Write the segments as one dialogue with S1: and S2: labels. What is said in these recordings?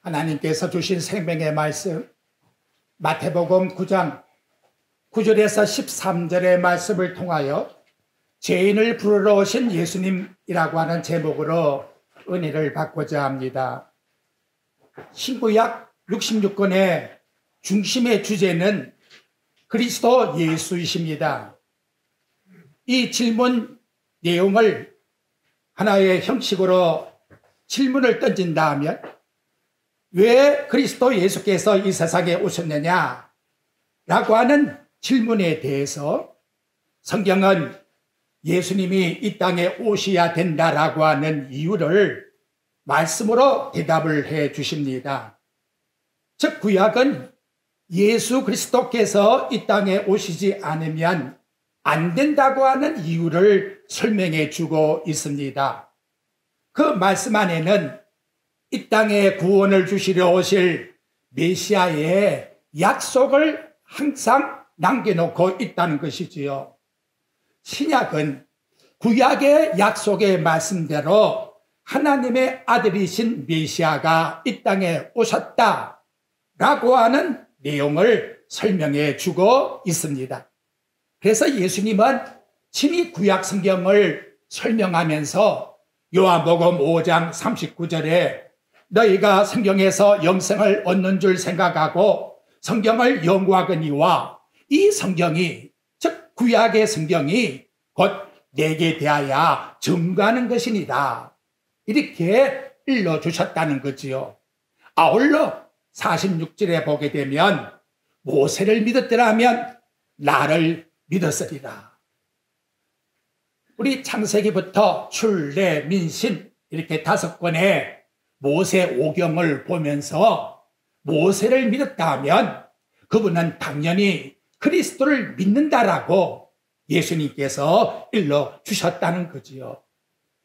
S1: 하나님께서 주신 생명의 말씀, 마태복음 9장 9절에서 13절의 말씀을 통하여 죄인을 부르러 오신 예수님이라고 하는 제목으로 은혜를 받고자 합니다. 신구약 66권의 중심의 주제는 그리스도 예수이십니다. 이 질문 내용을 하나의 형식으로 질문을 던진다 하면, 왜 그리스도 예수께서 이 세상에 오셨느냐 라고 하는 질문에 대해서 성경은 예수님이 이 땅에 오셔야 된다라고 하는 이유를 말씀으로 대답을 해 주십니다. 즉, 구약은 예수 그리스도께서 이 땅에 오시지 않으면 안 된다고 하는 이유를 설명해 주고 있습니다. 그 말씀 안에는 이 땅에 구원을 주시려 오실 메시아의 약속을 항상 남겨놓고 있다는 것이지요. 신약은 구약의 약속의 말씀대로 하나님의 아들이신 메시아가 이 땅에 오셨다라고 하는 내용을 설명해 주고 있습니다. 그래서 예수님은 친히 구약 성경을 설명하면서 요한복음 5장 39절에 너희가 성경에서 영생을 얻는 줄 생각하고 성경을 연구하거니와 이 성경이, 즉 구약의 성경이 곧 내게 대하여 증거하는 것이니라, 이렇게 일러주셨다는 거지요. 아울러 46절에 보게 되면 모세를 믿었더라면 나를 믿었으리라. 우리 창세기부터 출애 민신 이렇게 5권의 모세 오경을 보면서 모세를 믿었다 하면 그분은 당연히 그리스도를 믿는다라고 예수님께서 일러주셨다는 거지요.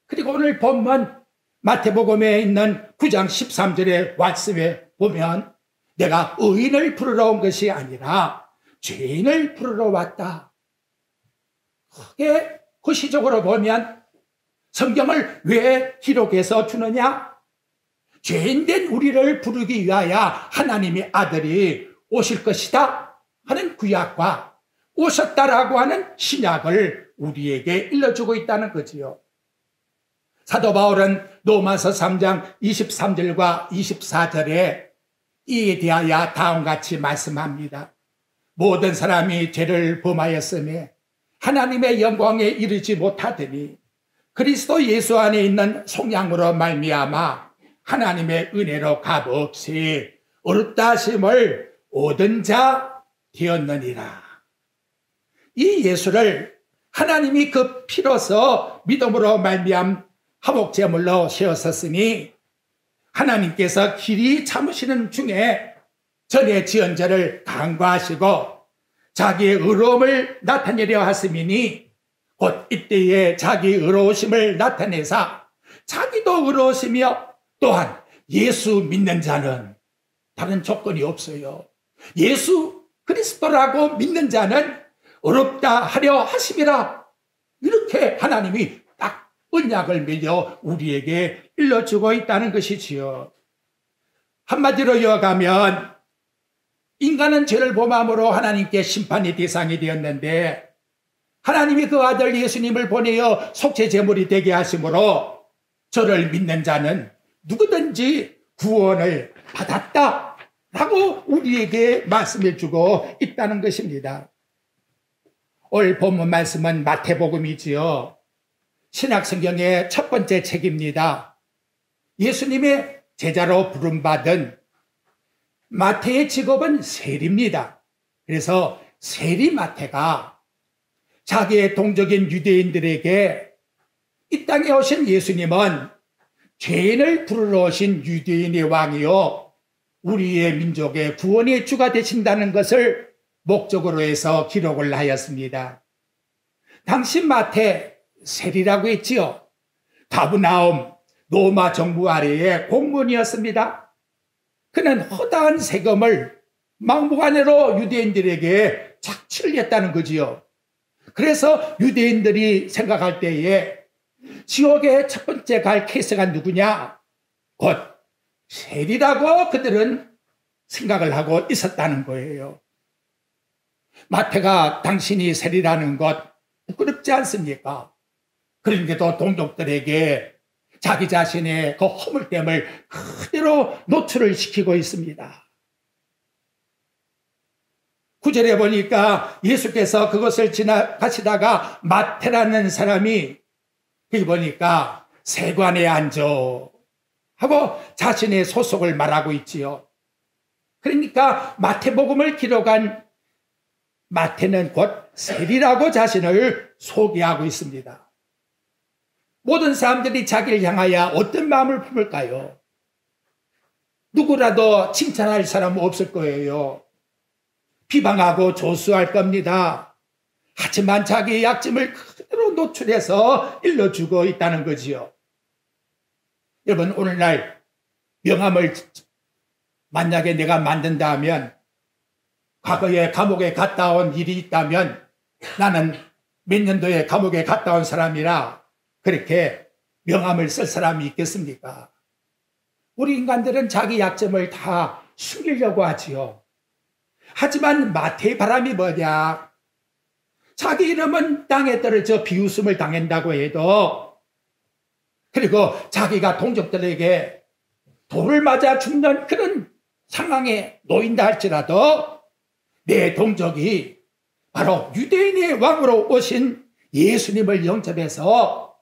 S1: 그리고 오늘 본문 마태복음에 있는 9장 13절의 말씀에 보면 내가 의인을 부르러 온 것이 아니라 죄인을 부르러 왔다. 크게 구시적으로 보면 성경을 왜 기록해서 주느냐? 죄인된 우리를 부르기 위하여 하나님의 아들이 오실 것이다 하는 구약과 오셨다라고 하는 신약을 우리에게 일러주고 있다는 거지요. 사도 바울은 로마서 3장 23절과 24절에 이에 대하여 다음같이 말씀합니다. 모든 사람이 죄를 범하였으며 하나님의 영광에 이르지 못하더니 그리스도 예수 안에 있는 속량으로 말미암아 하나님의 은혜로 값없이 어렵다 하심을 얻은 자 되었느니라. 이 예수를 하나님이 그 피로서 믿음으로 말미암 화목제물로 세웠었으니 하나님께서 길이 참으시는 중에 전에 지은 죄를 간과하시고 자기의 의로움을 나타내려 하심이니 곧 이때에 자기 의로우심을 나타내사 자기도 의로우시며 또한 예수 믿는 자는 다른 조건이 없어요. 예수 그리스도라고 믿는 자는 어렵다 하려 하심이라. 이렇게 하나님이 딱 언약을 맺어 우리에게 일러주고 있다는 것이지요. 한마디로 이어가면 인간은 죄를 범함으로 하나님께 심판의 대상이 되었는데 하나님이 그 아들 예수님을 보내어 속죄 제물이 되게 하심으로 저를 믿는 자는 누구든지 구원을 받았다라고 우리에게 말씀해 주고 있다는 것입니다. 오늘 본문 말씀은 마태복음이지요. 신약성경의 첫 번째 책입니다. 예수님의 제자로 부름받은 마태의 직업은 세리입니다. 그래서 세리 마태가 자기의 동족인 유대인들에게 이 땅에 오신 예수님은 죄인을 부르러 오신 유대인의 왕이요 우리의 민족의 구원의 주가 되신다는 것을 목적으로 해서 기록을 하였습니다. 당시 마태 세리라고 했지요. 가브나움 로마 정부 아래의 공무원이었습니다. 그는 허다한 세금을 막무가내로 유대인들에게 착취를 했다는 거지요. 그래서 유대인들이 생각할 때에 지옥의 첫 번째 갈 케이스가 누구냐? 곧 세리라고 그들은 생각을 하고 있었다는 거예요. 마태가 당신이 세리라는 것 부끄럽지 않습니까? 그런데도 동족들에게 자기 자신의 그 허물됨을 그대로 노출을 시키고 있습니다. 9절에 보니까 예수께서 그것을 지나가시다가 마태라는 사람이 여기 보니까 세관에 앉아 하고 자신의 소속을 말하고 있지요. 그러니까 마태복음을 기록한 마태는 곧 세리라고 자신을 소개하고 있습니다. 모든 사람들이 자기를 향하여 어떤 마음을 품을까요? 누구라도 칭찬할 사람은 없을 거예요. 비방하고 조수할 겁니다. 하지만 자기의 약점을 그대로 노출해서 일러주고 있다는 거지요. 여러분, 오늘날 명함을 만약에 내가 만든다 하면, 과거에 감옥에 갔다 온 일이 있다면 나는 몇 년도에 감옥에 갔다 온 사람이라 그렇게 명함을 쓸 사람이 있겠습니까? 우리 인간들은 자기 약점을 다 숨기려고 하지요. 하지만 마태의 바람이 뭐냐? 자기 이름은 땅에 떨어져 비웃음을 당한다고 해도, 그리고 자기가 동족들에게 돌을 맞아 죽는 그런 상황에 놓인다 할지라도 내 동족이 바로 유대인의 왕으로 오신 예수님을 영접해서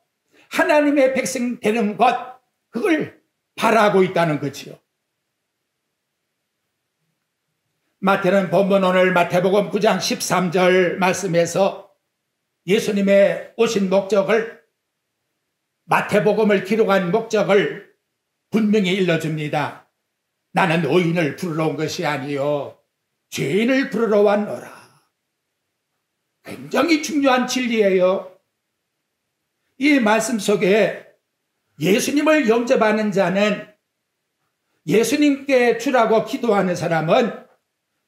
S1: 하나님의 백성 되는 것, 그걸 바라고 있다는 거지요. 마태는 본문 오늘 마태복음 9장 13절 말씀에서 예수님의 오신 목적을, 마태복음을 기록한 목적을 분명히 일러줍니다. 나는 의인을 부르러 온 것이 아니요 죄인을 부르러 왔노라. 굉장히 중요한 진리예요. 이 말씀 속에 예수님을 영접하는 자는, 예수님께 주라고 기도하는 사람은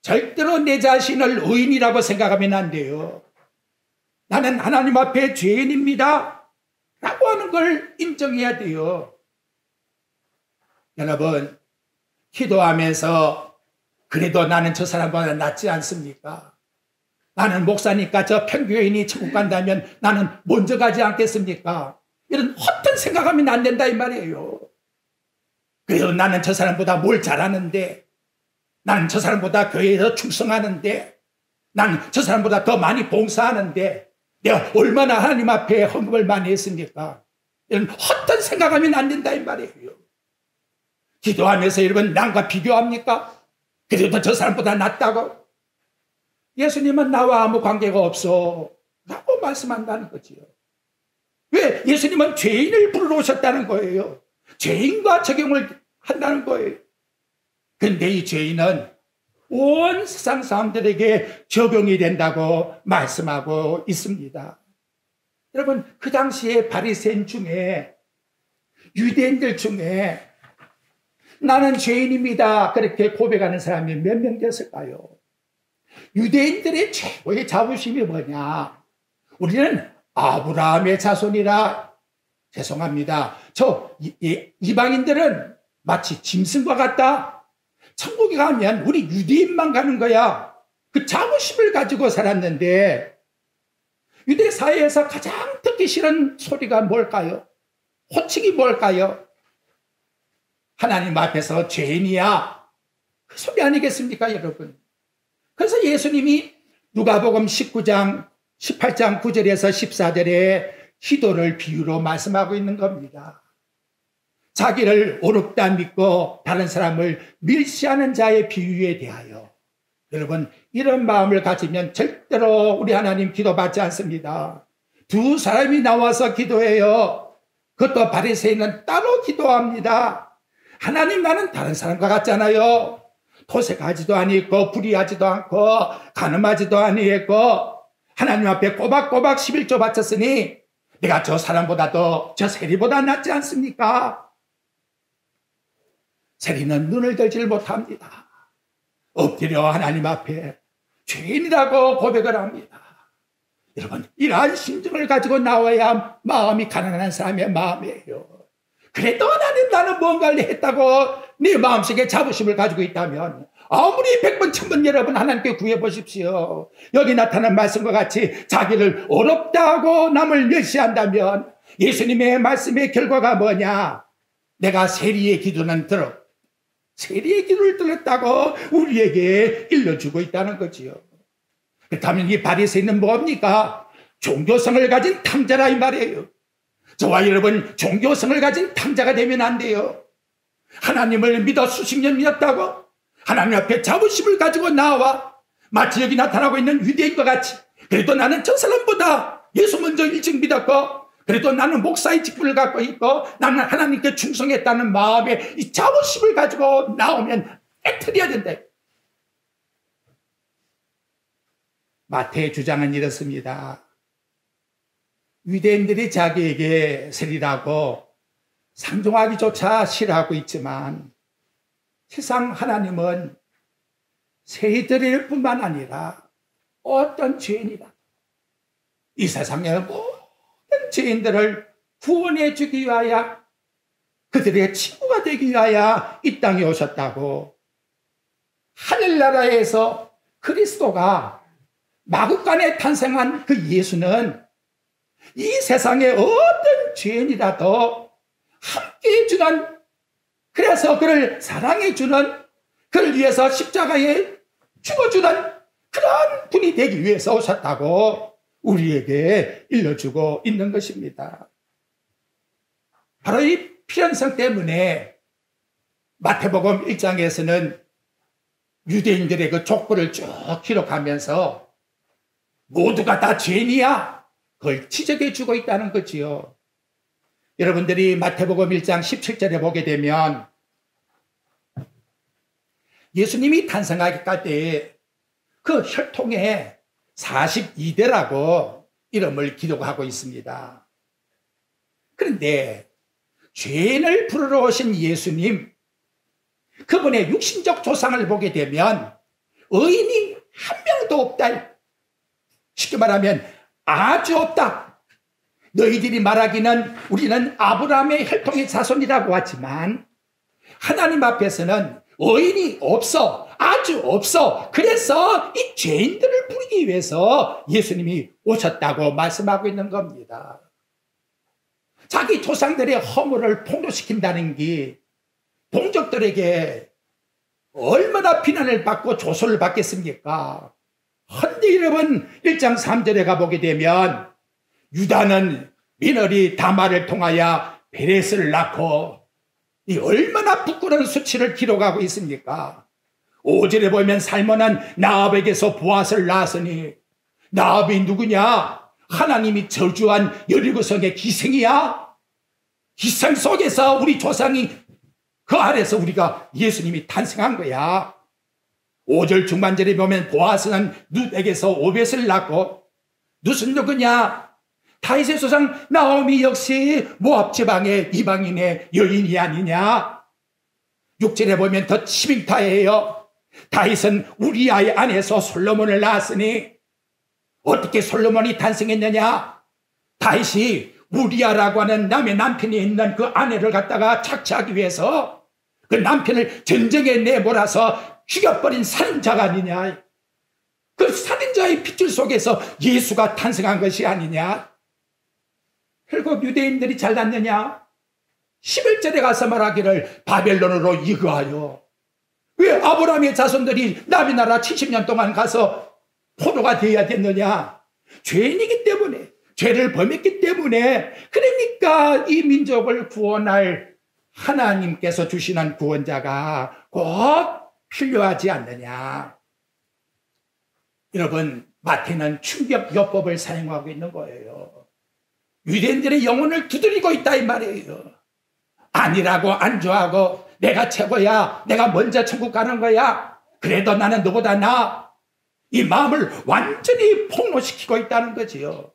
S1: 절대로 내 자신을 의인이라고 생각하면 안 돼요. 나는 하나님 앞에 죄인입니다 라고 하는 걸 인정해야 돼요. 여러분, 기도하면서 그래도 나는 저 사람보다 낫지 않습니까? 나는 목사니까 저 평교인이 천국 간다면 나는 먼저 가지 않겠습니까? 이런 헛된 생각하면 안 된다 이 말이에요. 그래도 나는 저 사람보다 뭘 잘하는데, 나는 저 사람보다 교회에서 충성하는데, 나는 저 사람보다 더 많이 봉사하는데, 내가 얼마나 하나님 앞에 헌금을 많이 했습니까? 이런 헛된 생각하면 안 된다 이 말이에요. 기도하면서 여러분 남과 비교합니까? 그래도 저 사람보다 낫다고? 예수님은 나와 아무 관계가 없어 라고 말씀한다는 거지요. 왜? 예수님은 죄인을 부르러 오셨다는 거예요. 죄인과 적용을 한다는 거예요. 그런데 이 죄인은 온 세상 사람들에게 적용이 된다고 말씀하고 있습니다. 여러분, 그 당시에 바리새인 중에, 유대인들 중에 나는 죄인입니다 그렇게 고백하는 사람이 몇 명 됐을까요? 유대인들의 최고의 자부심이 뭐냐? 우리는 아브라함의 자손이라. 죄송합니다. 이방인들은 마치 짐승과 같다. 천국에 가면 우리 유대인만 가는 거야. 그 자부심을 가지고 살았는데, 유대 사회에서 가장 듣기 싫은 소리가 뭘까요? 호칭이 뭘까요? 하나님 앞에서 죄인이야. 그 소리 아니겠습니까, 여러분? 그래서 예수님이 누가복음 19장, 18장 9절에서 14절에 기도를 비유로 말씀하고 있는 겁니다. 자기를 어렵다 믿고 다른 사람을 밀시하는 자의 비유에 대하여. 여러분, 이런 마음을 가지면 절대로 우리 하나님 기도받지 않습니다. 두 사람이 나와서 기도해요. 그것도 바리새인은 따로 기도합니다. 하나님, 나는 다른 사람과 같잖아요. 토색하지도 아니고 불의하지도 않고 간음하지도 아니했고 하나님 앞에 꼬박꼬박 11조 바쳤으니 내가 저 사람보다도 저 세리보다 낫지 않습니까? 세리는 눈을 들질 못합니다. 엎드려 하나님 앞에 죄인이라고 고백을 합니다. 여러분, 이러한 심정을 가지고 나와야 마음이 가난한 사람의 마음이에요. 그래도 하나님, 나는 뭔가를 했다고 네 마음속에 자부심을 가지고 있다면 아무리 100번 1000번 여러분 하나님께 구해보십시오. 여기 나타난 말씀과 같이 자기를 어렵다 하고 남을 멸시한다면 예수님의 말씀의 결과가 뭐냐? 내가 세리의 기도는 세리의 기도를 들었다고 우리에게 일러주고 있다는 거지요. 그렇다면 이 바리새인은 뭡니까? 종교성을 가진 탕자라 이 말이에요. 저와 여러분 종교성을 가진 탕자가 되면 안 돼요. 하나님을 믿어 수십 년 믿었다고 하나님 앞에 자부심을 가지고 나와 마치 여기 나타나고 있는 유대인과 같이 그래도 나는 저 사람보다 예수 먼저 일찍 믿었고 그래도 나는 목사의 직분을 갖고 있고 나는 하나님께 충성했다는 마음에 이 자부심을 가지고 나오면 깨트려야 된다. 마태의 주장은 이렇습니다. 유대인들이 자기에게 세리라고 상종하기조차 싫어하고 있지만 세상 하나님은 세리들일 뿐만 아니라 어떤 죄인이다. 이 세상의 모든 죄인들을 구원해 주기 위하여 그들의 친구가 되기 위하여 이 땅에 오셨다고. 하늘나라에서 그리스도가 마구간에 탄생한 그 예수는 이 세상의 어떤 죄인이라도 함께 해주는, 그래서 그를 사랑해주는, 그를 위해서 십자가에 죽어주는 그런 분이 되기 위해서 오셨다고 우리에게 일러주고 있는 것입니다. 바로 이 필연성 때문에 마태복음 1장에서는 유대인들의 그 족보를 쭉 기록하면서 모두가 다 죄인이야, 그걸 지적해 주고 있다는 거지요. 여러분들이 마태복음 1장 17절에 보게 되면 예수님이 탄생하기 때 그 혈통에 42대라고 이름을 기록하고 있습니다. 그런데 죄인을 부르러 오신 예수님, 그분의 육신적 조상을 보게 되면 의인이 한 명도 없다. 쉽게 말하면 아주 없다. 너희들이 말하기는 우리는 아브라함의 혈통의 자손이라고 하지만 하나님 앞에서는 의인이 없어. 아주 없어. 그래서 이 죄인들을 부르기 위해서 예수님이 오셨다고 말씀하고 있는 겁니다. 자기 조상들의 허물을 폭로시킨다는 게 동족들에게 얼마나 비난을 받고 조소를 받겠습니까? 헌데 여러분 1장 3절에 가보게 되면 유다는 며느리 다말을 통하여 베레스를 낳고, 이 얼마나 부끄러운 수치를 기록하고 있습니까? 5절에 보면 살몬은 나압에게서 보앗을 낳았으니, 나압이 누구냐? 하나님이 저주한 여리고성의 기생이야. 기생 속에서 우리 조상이, 그 아래서 우리가 예수님이 탄생한 거야. 5절 중반절에 보면 보아스는 룻에게서 오벳을 낳고, 룻은 누구냐? 다윗의 조상 나오미 역시 모압 지방의 이방인의 여인이 아니냐? 6절에 보면 더 치밀타예요. 다윗은 우리아의 아내에서 솔로몬을 낳았으니 어떻게 솔로몬이 탄생했느냐? 다윗이 우리아라고 하는 남의 남편이 있는 그 아내를 갖다가 착취하기 위해서 그 남편을 전쟁에 내몰아서 죽여버린 살인자가 아니냐? 그 살인자의 핏줄 속에서 예수가 탄생한 것이 아니냐? 결국 유대인들이 잘났느냐? 11절에 가서 말하기를 바벨론으로 이거하여. 왜 아브라함의 자손들이 남의 나라 70년 동안 가서 포로가 되어야 됐느냐? 죄인이기 때문에, 죄를 범했기 때문에. 그러니까 이 민족을 구원할 하나님께서 주시는 구원자가 꼭 필요하지 않느냐? 여러분, 마태는 충격요법을 사용하고 있는 거예요. 유대인들의 영혼을 두드리고 있다 이 말이에요. 아니라고 안주하고 내가 최고야, 내가 먼저 천국 가는 거야, 그래도 나는 너보다 나아, 이 마음을 완전히 폭로시키고 있다는 거지요.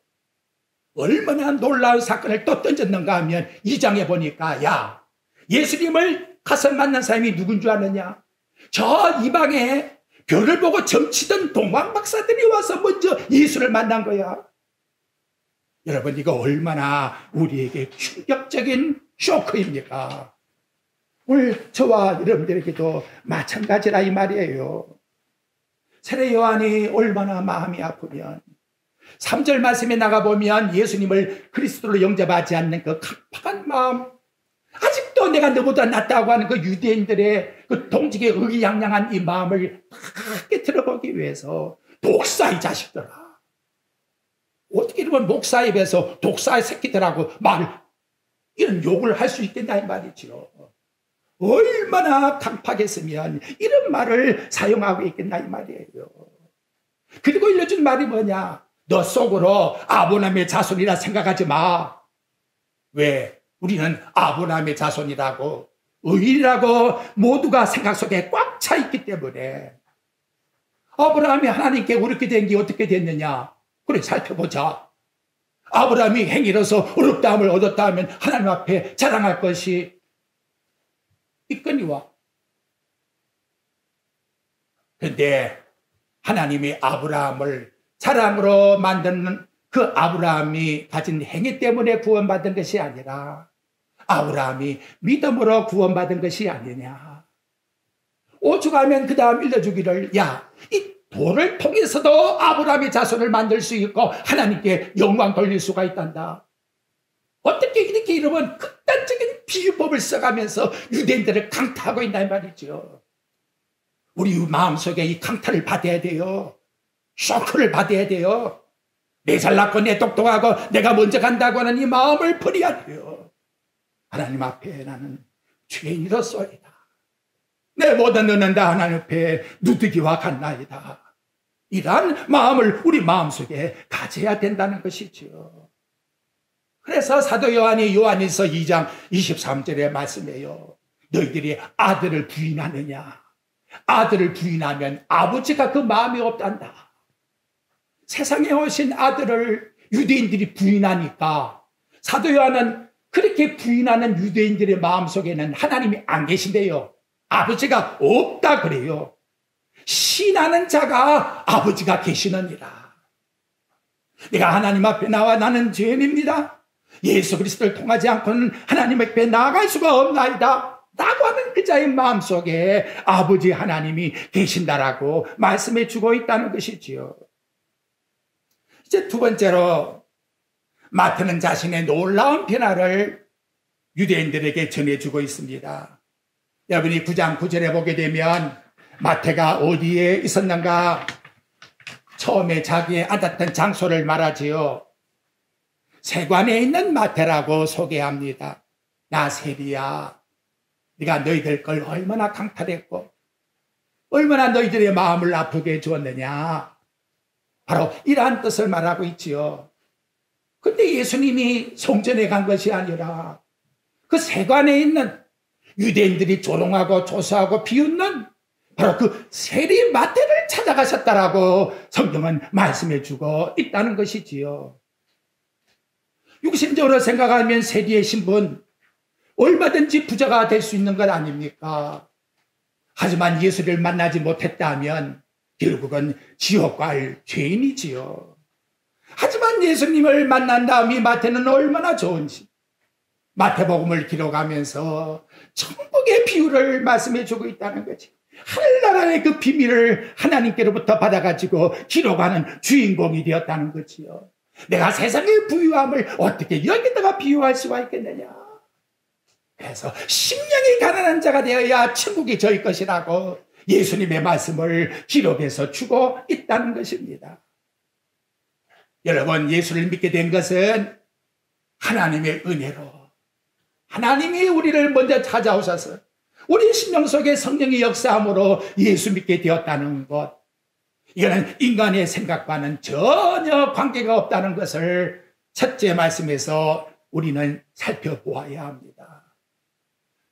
S1: 얼마나 놀라운 사건을 또 던졌는가 하면 2장에 보니까, 야, 예수님을 가서 만난 사람이 누군 줄 아느냐? 저 이방에 별을 보고 점치던 동방 박사들이 와서 먼저 예수를 만난 거야. 여러분, 이거 얼마나 우리에게 충격적인 쇼크입니까? 오늘 저와 여러분들에게도 마찬가지라 이 말이에요. 세례 요한이 얼마나 마음이 아프면 3절 말씀에 나가보면 예수님을 그리스도로 영접하지 않는 그 각박한 마음, 아직도 내가 너보다 낫다고 하는 그 유대인들의 그 동직에 의기양양한 이 마음을 다 깨트려보기 위해서 독사의 자식들아, 어떻게 이러면 목사 입에서 독사의 새끼들하고 이런 욕을 할 수 있겠나 이 말이죠. 얼마나 강팍했으면 이런 말을 사용하고 있겠나 이 말이에요. 그리고 일러준 말이 뭐냐? 너 속으로 아브라함의 자손이라 생각하지 마. 왜? 우리는 아브라함의 자손이라고, 의인이라고 모두가 생각 속에 꽉 차 있기 때문에. 아브라함이 하나님께 어렵게 된 게 어떻게 됐느냐? 그래, 살펴보자. 아브라함이 행위로서 어렵다함을 얻었다 하면 하나님 앞에 자랑할 것이 있거니와. 그런데 하나님이 아브라함을 자랑으로 만드는 그 아브라함이 가진 행위 때문에 구원받은 것이 아니라 아브라함이 믿음으로 구원받은 것이 아니냐. 오죽하면 그 다음 일러주기를, 야, 이 돌을 통해서도 아브라함의 자손을 만들 수 있고 하나님께 영광 돌릴 수가 있단다. 어떻게 이렇게 이러면 극단적인 비유법을 써가면서 유대인들을 강타하고 있나 말이죠. 우리 마음속에 이 강타를 받아야 돼요. 쇼크를 받아야 돼요. 내 잘났고 내 똑똑하고 내가 먼저 간다고 하는 이 마음을 버려야 돼요. 하나님 앞에 나는 죄인이로소이다. 내 모든 너는 다 하나님 앞에 누드기와 같나이다. 이러한 마음을 우리 마음속에 가져야 된다는 것이지요. 그래서 사도 요한이 요한일서 2장 23절에 말씀해요. 너희들이 아들을 부인하느냐? 아들을 부인하면 아버지가 그 마음이 없단다. 세상에 오신 아들을 유대인들이 부인하니까 사도 요한은 그렇게 부인하는 유대인들의 마음속에는 하나님이 안 계신데요. 아버지가 없다 그래요. 신하는 자가 아버지가 계시느니라. 내가 하나님 앞에 나와 나는 죄인입니다. 예수 그리스도를 통하지 않고는 하나님 앞에 나아갈 수가 없나이다 라고 하는 그 자의 마음속에 아버지 하나님이 계신다라고 말씀해 주고 있다는 것이지요. 이제 두 번째로 마태는 자신의 놀라운 변화를 유대인들에게 전해주고 있습니다. 여러분이 9장 9절에 보게 되면 마태가 어디에 있었는가? 처음에 자기의 앉았던 장소를 말하지요. 세관에 있는 마태라고 소개합니다. 나 세리야, 네가 너희들 걸 얼마나 강탈했고 얼마나 너희들의 마음을 아프게 해주었느냐. 바로 이러한 뜻을 말하고 있지요. 근데 예수님이 성전에 간 것이 아니라 그 세관에 있는 유대인들이 조롱하고 조사하고 비웃는 바로 그 세리 마태를 찾아가셨다라고 성경은 말씀해 주고 있다는 것이지요. 육신적으로 생각하면 세리의 신분, 얼마든지 부자가 될 수 있는 것 아닙니까? 하지만 예수를 만나지 못했다면 결국은 지옥 갈 죄인이지요. 하지만 예수님을 만난 다음에 마태는 얼마나 좋은지 마태복음을 기록하면서 천국의 비유를 말씀해 주고 있다는 거지. 하늘나라의 그 비밀을 하나님께로부터 받아가지고 기록하는 주인공이 되었다는 거지요. 내가 세상의 부유함을 어떻게 여기다가 비유할 수가 있겠느냐. 그래서 심령이 가난한 자가 되어야 천국이 저희 것이라고 예수님의 말씀을 기록해서 주고 있다는 것입니다. 여러분, 예수를 믿게 된 것은 하나님의 은혜로, 하나님이 우리를 먼저 찾아오셔서 우리 심령 속에 성령의 역사함으로 예수 믿게 되었다는 것, 이거는 인간의 생각과는 전혀 관계가 없다는 것을 첫째 말씀에서 우리는 살펴보아야 합니다.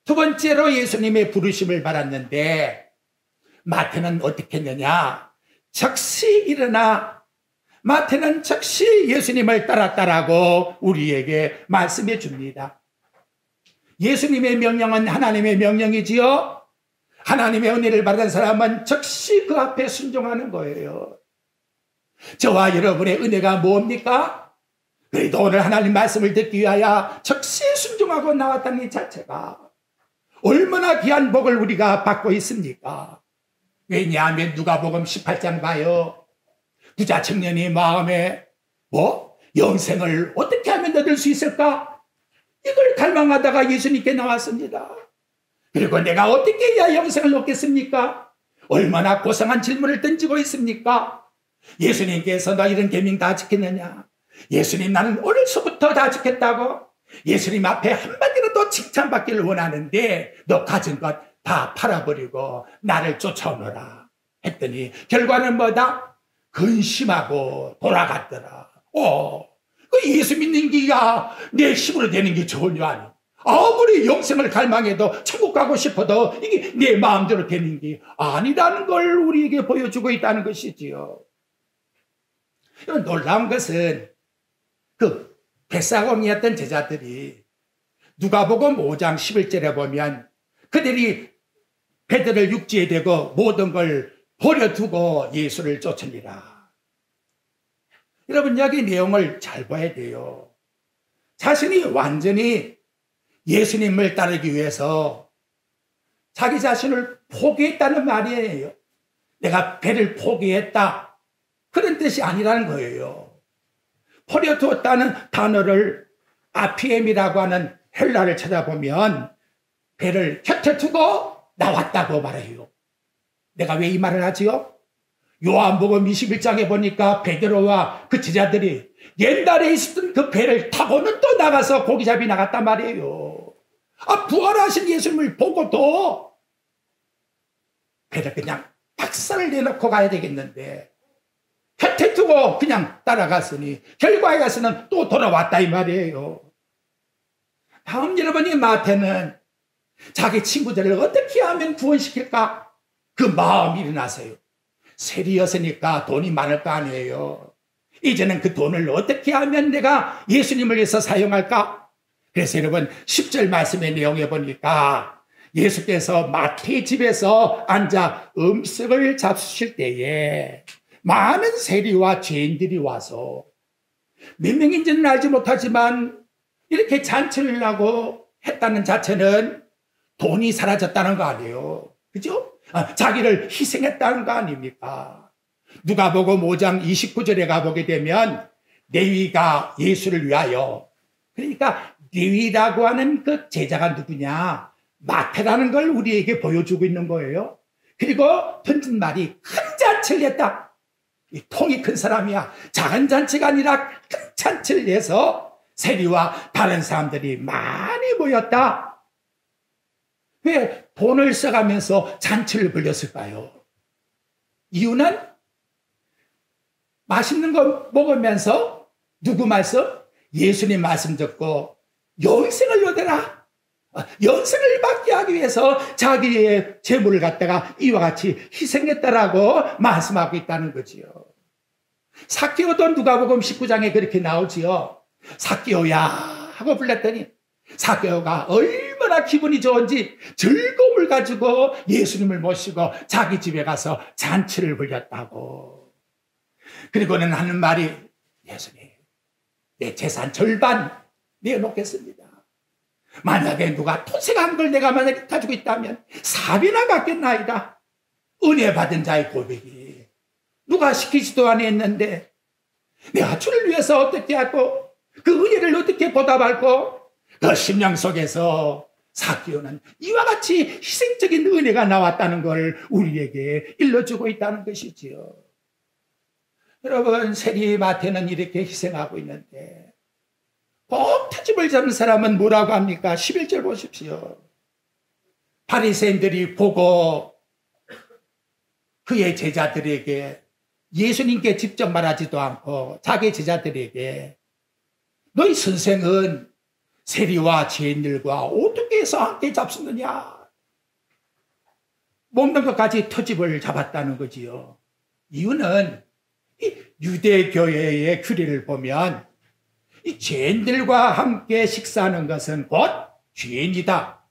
S1: 두 번째로 예수님의 부르심을 받았는데 마태는 어떻게 했느냐? 즉시 일어나 마태는 즉시 예수님을 따랐다라고 우리에게 말씀해 줍니다. 예수님의 명령은 하나님의 명령이지요. 하나님의 은혜를 받은 사람은 즉시 그 앞에 순종하는 거예요. 저와 여러분의 은혜가 뭡니까? 그래도 오늘 하나님 말씀을 듣기 위하여 즉시 순종하고 나왔다는 이 자체가 얼마나 얼마나 귀한 복을 우리가 받고 있습니까? 왜냐하면 누가복음 18장 봐요. 부자 청년이 마음에 영생을 어떻게 하면 얻을 수 있을까? 이걸 갈망하다가 예수님께 나왔습니다. 그리고 내가 어떻게 해야 영생을 얻겠습니까? 얼마나 고상한 질문을 던지고 있습니까? 예수님께서 너 이런 계명 다 지켰느냐? 예수님, 나는 어려서부터 다 지켰다고. 예수님 앞에 한마디라도 칭찬받기를 원하는데 너 가진 것 다 팔아버리고 나를 쫓아오너라 했더니 결과는 뭐다? 근심하고 돌아갔더라. 그 예수 믿는 게야 내 힘으로 되는 게 전혀 아니야. 아무리 영생을 갈망해도 천국 가고 싶어도 이게 내 마음대로 되는 게 아니라는 걸 우리에게 보여주고 있다는 것이지요. 놀라운 것은 그 뱃사공이었던 제자들이 누가복음 5장 11절에 보면 그들이 배들을 육지에 대고 모든 걸 버려두고 예수를 쫓으니라. 여러분, 여기 내용을 잘 봐야 돼요. 자신이 완전히 예수님을 따르기 위해서 자기 자신을 포기했다는 말이에요. 내가 배를 포기했다, 그런 뜻이 아니라는 거예요. 버려두었다는 단어를 아피엠이라고 하는 헬라를 찾아보면 배를 곁에 두고 나왔다고 말해요. 내가 왜 이 말을 하지요? 요한복음 21장에 보니까 베드로와 그 제자들이 옛날에 있었던 그 배를 타고는 또 나가서 고기잡이 나갔단 말이에요. 부활하신 예수님을 보고도 배를 그냥 박살을 내놓고 가야 되겠는데 곁에 두고 그냥 따라갔으니 결과에 가서는 또 돌아왔다 이 말이에요. 다음 여러분이 마태는 자기 친구들을 어떻게 하면 구원시킬까? 그 마음이 일어나서요. 세리였으니까 돈이 많을 거 아니에요. 이제는 그 돈을 어떻게 하면 내가 예수님을 위해서 사용할까? 그래서 여러분 10절 말씀의 내용에 보니까 예수께서 마태의 집에서 앉아 음식을 잡수실 때에 많은 세리와 죄인들이 와서 몇 명인지는 알지 못하지만 이렇게 잔치를 하고 했다는 자체는 돈이 사라졌다는 거 아니에요. 그죠? 자기를 희생했다는 거 아닙니까? 누가복음 5장 29절에 가보게 되면 레위가 예수를 위하여, 그러니까 레위라고 하는 그 제자가 누구냐? 마태라는 걸 우리에게 보여주고 있는 거예요. 그리고 던진 말이 큰 잔치를 했다. 이 통이 큰 사람이야. 작은 잔치가 아니라 큰 잔치를 해서 세리와 다른 사람들이 많이 모였다. 왜 돈을 써가면서 잔치를 벌였을까요? 이유는 맛있는 거 먹으면서 누구 말씀? 예수님 말씀 듣고 영생을 얻어라. 영생을 받게 하기 위해서 자기의 재물을 갖다가 이와 같이 희생했다라고 말씀하고 있다는 거지요. 삭개오도 누가복음 19장에 그렇게 나오지요. 삭개오야 하고 불렀더니 삭개오가 얼마나 기분이 좋은지 즐거움을 가지고 예수님을 모시고 자기 집에 가서 잔치를 벌였다고. 그리고는 하는 말이, 예수님, 내 재산 절반 내놓겠습니다. 만약에 누가 토색한 걸 내가 만약에 가지고 있다면 4배나 갚겠나이다. 은혜 받은 자의 고백이 누가 시키지도 않았는데 내가 주를 위해서 어떻게 하고 그 은혜를 어떻게 보답할고, 그 심령 속에서 삭개오는 이와 같이 희생적인 은혜가 나왔다는 걸 우리에게 일러주고 있다는 것이지요. 여러분, 세리 마태는 이렇게 희생하고 있는데 꼭 트집을 잡는 사람은 뭐라고 합니까? 11절 보십시오. 바리새인들이 보고 그의 제자들에게, 예수님께 직접 말하지도 않고 자기 제자들에게, 너희 선생은 세리와 죄인들과 어떻게 해서 함께 잡수느냐? 먹는 것까지 터집을 잡았다는 거지요. 이유는 이 유대교회의 규례를 보면 이 죄인들과 함께 식사하는 것은 곧 죄인이다.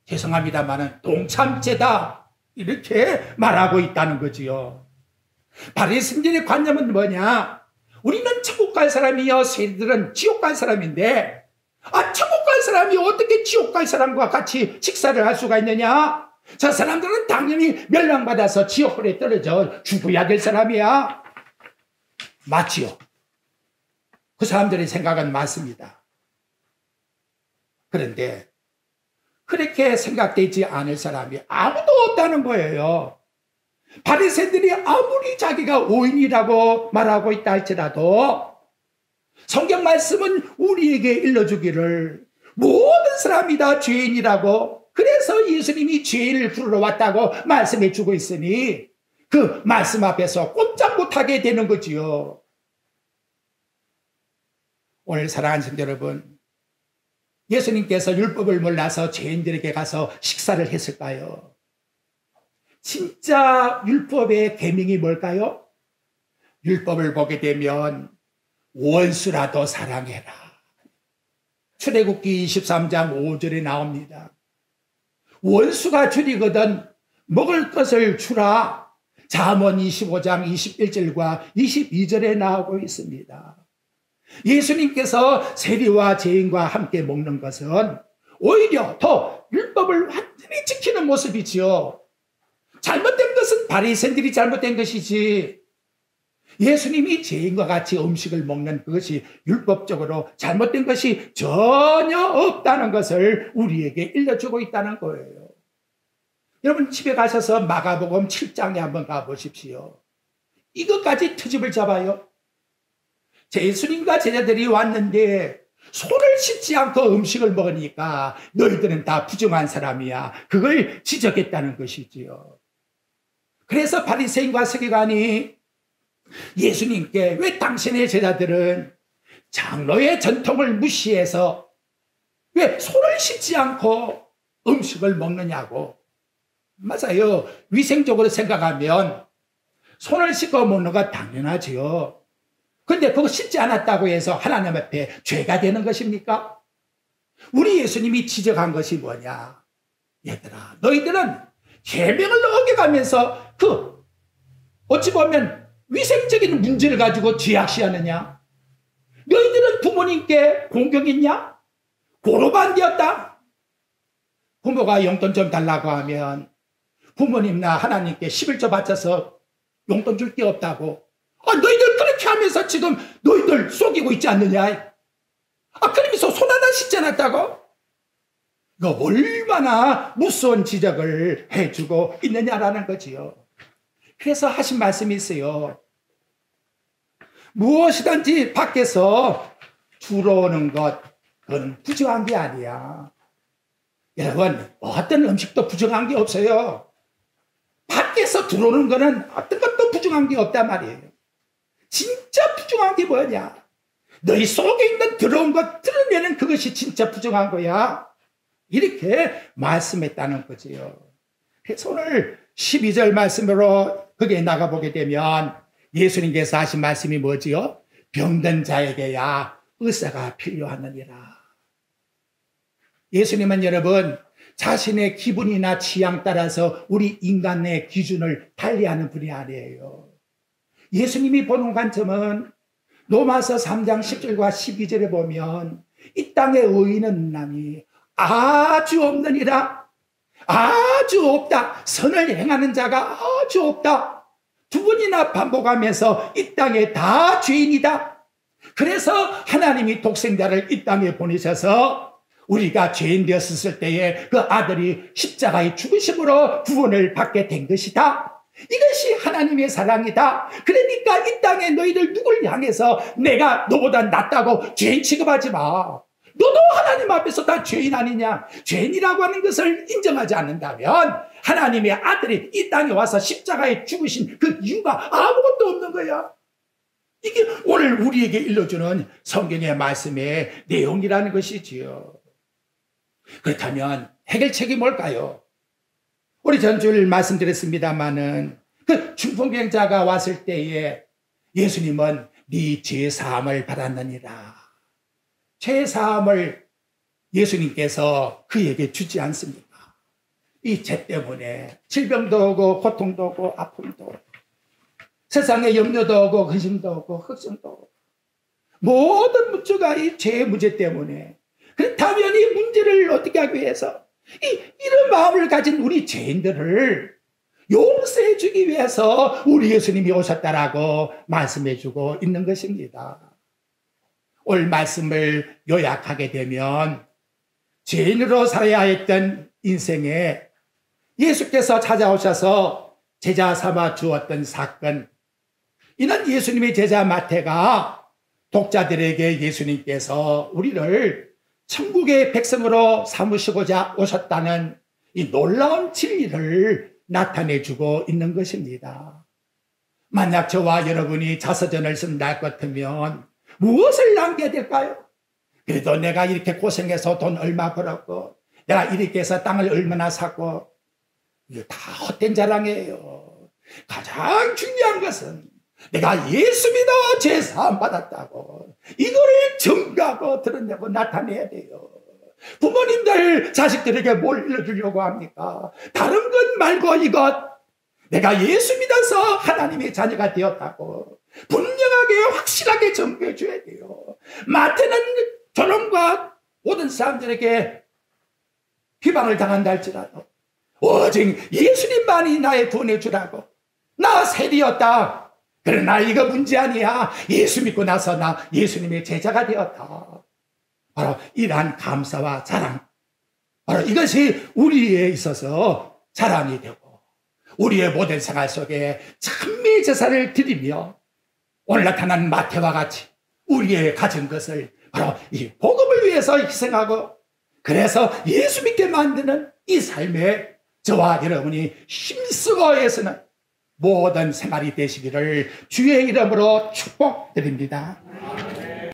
S1: 죄송합니다만은 동참죄다. 이렇게 말하고 있다는 거지요. 바리새인들의 관념은 뭐냐? 우리는 천국 갈 사람이요, 세리들은 지옥 갈 사람인데, 천국 갈 사람이 어떻게 지옥 갈 사람과 같이 식사를 할 수가 있느냐? 저 사람들은 당연히 멸망받아서 지옥불에 떨어져 죽어야 될 사람이야. 맞지요? 그 사람들의 생각은 맞습니다. 그런데 그렇게 생각되지 않을 사람이 아무도 없다는 거예요. 바리새인들이 아무리 자기가 오인이라고 말하고 있다 할지라도 성경 말씀은 우리에게 일러주기를 모든 사람이 다 죄인이라고, 그래서 예수님이 죄인을 부르러 왔다고 말씀해 주고 있으니 그 말씀 앞에서 꼼짝 못하게 되는 거지요. 오늘 사랑하는 성도 여러분, 예수님께서 율법을 몰라서 죄인들에게 가서 식사를 했을까요? 진짜 율법의 계명이 뭘까요? 율법을 보게 되면 원수라도 사랑해라. 출애굽기 23장 5절에 나옵니다. 원수가 줄이거든 먹을 것을 주라. 잠언 25장 21절과 22절에 나오고 있습니다. 예수님께서 세리와 죄인과 함께 먹는 것은 오히려 더 율법을 완전히 지키는 모습이지요. 잘못된 것은 바리새인들이 잘못된 것이지, 예수님이 죄인과 같이 음식을 먹는 그것이 율법적으로 잘못된 것이 전혀 없다는 것을 우리에게 일러주고 있다는 거예요. 여러분 집에 가셔서 마가복음 7장에 한번 가보십시오. 이것까지 트집을 잡아요. 예수님과 제자들이 왔는데 손을 씻지 않고 음식을 먹으니까 너희들은 다 부정한 사람이야, 그걸 지적했다는 것이지요. 그래서 바리새인과 서기관이 예수님께 왜 당신의 제자들은 장로의 전통을 무시해서 왜 손을 씻지 않고 음식을 먹느냐고. 맞아요. 위생적으로 생각하면 손을 씻고 먹는 거 당연하지요. 근데 그거 씻지 않았다고 해서 하나님 앞에 죄가 되는 것입니까? 우리 예수님이 지적한 것이 뭐냐? 얘들아, 너희들은 계명을 어겨가면서 어찌 보면 위생적인 문제를 가지고 죄악시하느냐? 너희들은 부모님께 공경 있냐? 고로가 안 되었다. 부모가 용돈 좀 달라고 하면 부모님나 하나님께 11조 바쳐서 용돈 줄 게 없다고. 너희들 그렇게 하면서 지금 너희들 속이고 있지 않느냐? 그러면서 손 하나 씻지 않았다고? 이거 얼마나 무서운 지적을 해주고 있느냐라는 거지요. 그래서 하신 말씀이 있어요. 무엇이든지 밖에서 들어오는 것, 그건 부정한 게 아니야. 여러분, 어떤 음식도 부정한 게 없어요. 밖에서 들어오는 거는 어떤 것도 부정한 게 없단 말이에요. 진짜 부정한 게 뭐냐? 너희 속에 있는 들어온 것 들으면 그것이 진짜 부정한 거야. 이렇게 말씀했다는 거지요. 그래서 오늘 12절 말씀으로 거기에 나가보게 되면 예수님께서 하신 말씀이 뭐지요? 병든 자에게야 의사가 필요하느니라. 예수님은 여러분 자신의 기분이나 취향 따라서 우리 인간의 기준을 달리하는 분이 아니에요. 예수님이 보는 관점은 로마서 3장 10절과 12절에 보면 이 땅에 의인은 남이 아주 없느니라. 아주 없다. 선을 행하는 자가 아주 없다. 두 번이나 반복하면서 이 땅에 다 죄인이다. 그래서 하나님이 독생자를 이 땅에 보내셔서 우리가 죄인 되었을 때에 그 아들이 십자가의 죽으심으로 구원을 받게 된 것이다. 이것이 하나님의 사랑이다. 그러니까 이 땅에 너희들 누굴 향해서 내가 너보다 낫다고 죄인 취급하지 마. 너도 하나님 앞에서 다 죄인 아니냐? 죄인이라고 하는 것을 인정하지 않는다면 하나님의 아들이 이 땅에 와서 십자가에 죽으신 그 이유가 아무것도 없는 거야. 이게 오늘 우리에게 일러주는 성경의 말씀의 내용이라는 것이지요. 그렇다면 해결책이 뭘까요? 우리 전주일 말씀드렸습니다마는 그 중풍병자가 왔을 때에 예수님은 네 죄사함을 받았느니라. 죄사함을 예수님께서 그에게 주지 않습니까? 이 죄 때문에 질병도 오고 고통도 오고 아픔도 오고 세상에 염려도 오고 근심도 오고 걱정도 오고 모든 문제가 이 죄의 문제 때문에 그렇다면 이 문제를 어떻게 하기 위해서 이런 마음을 가진 우리 죄인들을 용서해 주기 위해서 우리 예수님이 오셨다라고 말씀해 주고 있는 것입니다. 오늘 말씀을 요약하게 되면 죄인으로 살아야 했던 인생에 예수께서 찾아오셔서 제자 삼아 주었던 사건, 이는 예수님의 제자 마태가 독자들에게 예수님께서 우리를 천국의 백성으로 삼으시고자 오셨다는 이 놀라운 진리를 나타내주고 있는 것입니다. 만약 저와 여러분이 자서전을 쓴다 할 것 같으면 무엇을 남겨야 될까요? 그래도 내가 이렇게 고생해서 돈 얼마 벌었고, 내가 이렇게 해서 땅을 얼마나 샀고, 이게 다 헛된 자랑이에요. 가장 중요한 것은 내가 예수 믿어 죄사함 받았다고 이거를 증거하고 드러내고 나타내야 돼요. 부모님들 자식들에게 뭘 일러주려고 합니까? 다른 것 말고 이것, 내가 예수 믿어서 하나님의 자녀가 되었다고 분명하게 확실하게 증거해 줘야 돼요. 마태는 저놈과 모든 사람들에게 비방을 당한다 할지라도 오직 예수님만이 나의 구원해 주라고, 나 세리였다, 그러나 이거 문제 아니야, 예수 믿고 나서 나 예수님의 제자가 되었다. 바로 이러한 감사와 자랑, 바로 이것이 우리에 있어서 자랑이 되고 우리의 모든 생활 속에 찬미의 제사를 드리며 오늘 나타난 마태와 같이 우리의 가진 것을 바로 이 복음을 위해서 희생하고, 그래서 예수 믿게 만드는 이 삶에 저와 여러분이 힘쓰고 애쓰는 모든 생활이 되시기를 주의 이름으로 축복드립니다.